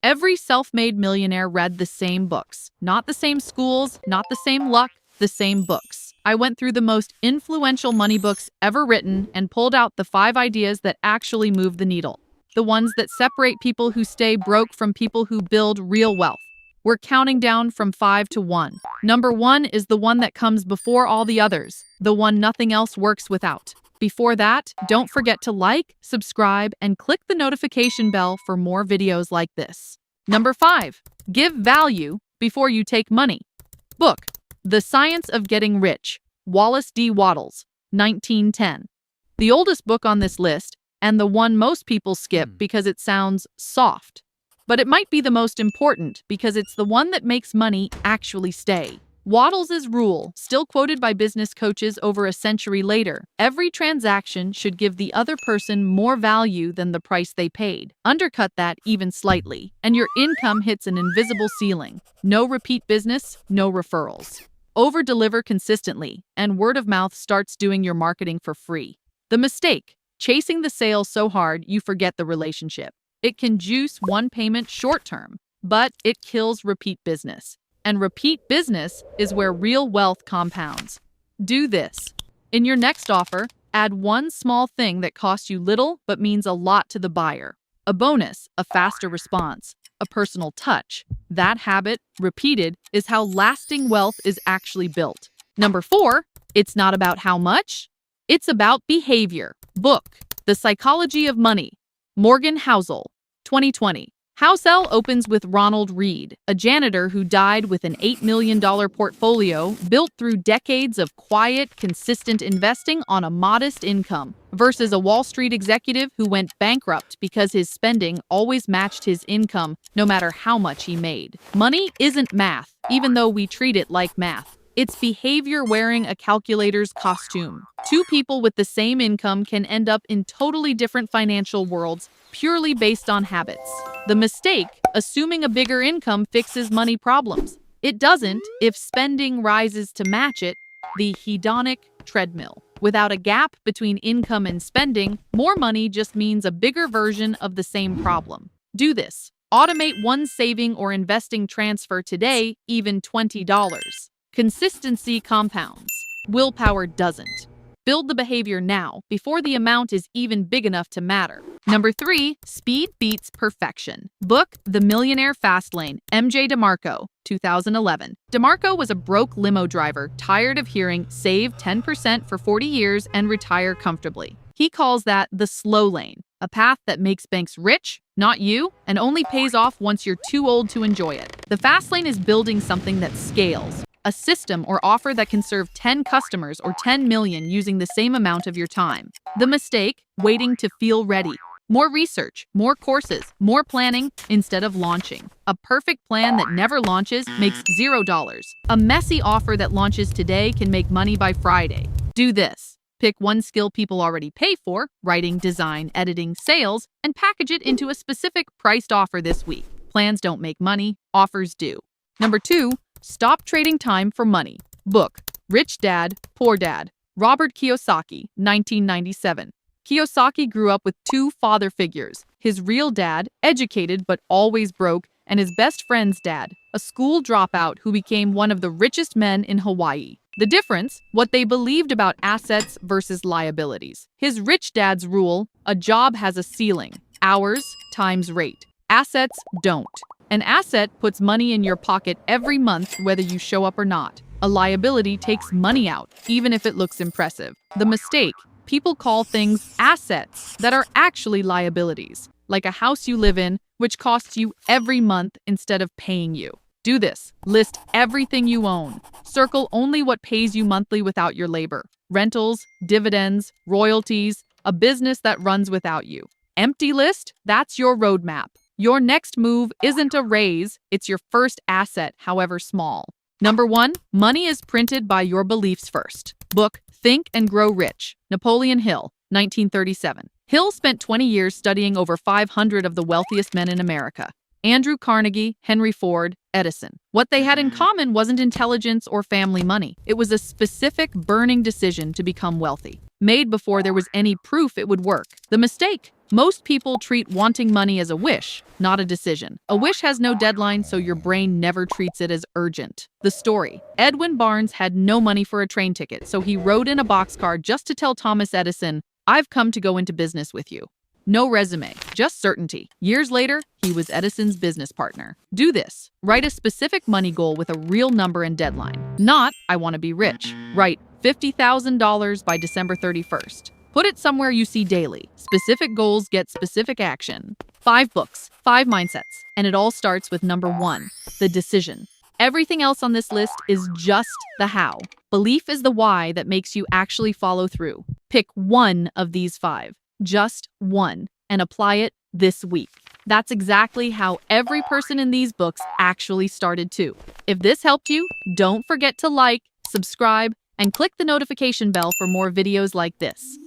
Every self-made millionaire read the same books. Not the same schools, not the same luck, the same books. I went through the most influential money books ever written and pulled out the 5 ideas that actually move the needle. The ones that separate people who stay broke from people who build real wealth. We're counting down from 5 to 1. Number 1 is the one that comes before all the others, the one nothing else works without. Before that, don't forget to like, subscribe, and click the notification bell for more videos like this. Number 5, give value before you take money. Book, The Science of Getting Rich, Wallace D. Wattles, 1910. The oldest book on this list, and the one most people skip because it sounds soft. But it might be the most important because it's the one that makes money actually stay. Wattles' rule, still quoted by business coaches over a century later, every transaction should give the other person more value than the price they paid. Undercut that even slightly, and your income hits an invisible ceiling. No repeat business, no referrals. Over-deliver consistently, and word of mouth starts doing your marketing for free. The mistake, chasing the sale so hard you forget the relationship. It can juice one payment short-term, but it kills repeat business. And repeat business is where real wealth compounds. Do this. In your next offer, add one small thing that costs you little but means a lot to the buyer. A bonus, a faster response, a personal touch. That habit, repeated, is how lasting wealth is actually built. Number 4, it's not about how much, it's about behavior. Book, The Psychology of Money, Morgan Housel, 2020. Housel opens with Ronald Reed, a janitor who died with an $8 million portfolio built through decades of quiet, consistent investing on a modest income, versus a Wall Street executive who went bankrupt because his spending always matched his income, no matter how much he made. Money isn't math, even though we treat it like math. It's behavior wearing a calculator's costume. 2 people with the same income can end up in totally different financial worlds, purely based on habits. The mistake, assuming a bigger income fixes money problems. It doesn't if spending rises to match it, the hedonic treadmill. Without a gap between income and spending, more money just means a bigger version of the same problem. Do this. Automate one saving or investing transfer today, even $20. Consistency compounds. Willpower doesn't. Build the behavior now, before the amount is even big enough to matter. Number 3, speed beats perfection. Book, The Millionaire Fastlane, M.J. DeMarco, 2011. DeMarco was a broke limo driver, tired of hearing save 10% for 40 years and retire comfortably. He calls that the slow lane, a path that makes banks rich, not you, and only pays off once you're too old to enjoy it. The fast lane is building something that scales. A system or offer that can serve 10 customers or 10 million using the same amount of your time. The mistake, waiting to feel ready. More research, more courses, more planning instead of launching. A perfect plan that never launches makes $0. A messy offer that launches today can make money by Friday. Do this. Pick one skill people already pay for, writing, design, editing, sales, and package it into a specific priced offer this week. Plans don't make money, offers do. Number 2, stop trading time for money. Book, Rich Dad, Poor Dad, Robert Kiyosaki, 1997. Kiyosaki grew up with 2 father figures, his real dad, educated but always broke, and his best friend's dad, a school dropout who became one of the richest men in Hawaii. The difference, what they believed about assets versus liabilities. His rich dad's rule, a job has a ceiling, hours times rate. Assets don't. An asset puts money in your pocket every month whether you show up or not. A liability takes money out, even if it looks impressive. The mistake, people call things assets that are actually liabilities, like a house you live in, which costs you every month instead of paying you. Do this. List everything you own. Circle only what pays you monthly without your labor. Rentals, dividends, royalties, a business that runs without you. Empty list? That's your roadmap. Your next move isn't a raise, it's your first asset, however small. Number 1, money is printed by your beliefs first. Book, Think and Grow Rich, Napoleon Hill, 1937. Hill spent 20 years studying over 500 of the wealthiest men in America. Andrew Carnegie, Henry Ford, Edison. What they had in common wasn't intelligence or family money. It was a specific, burning decision to become wealthy, made before there was any proof it would work. The mistake, Most people treat wanting money as a wish, not a decision. A wish has no deadline, so your brain never treats it as urgent. The story. Edwin Barnes had no money for a train ticket, so he wrote in a boxcar just to tell Thomas Edison, "I've come to go into business with you." No resume, just certainty. Years later, he was Edison's business partner. Do this. Write a specific money goal with a real number and deadline. Not, "I want to be rich." Write $50,000 by December 31st. Put it somewhere you see daily. Specific goals get specific action. 5 books, 5 mindsets, and it all starts with number 1, the decision. Everything else on this list is just the how. Belief is the why that makes you actually follow through. Pick one of these 5. Just one, and apply it this week. That's exactly how every person in these books actually started too. If this helped you, don't forget to like, subscribe, and click the notification bell for more videos like this.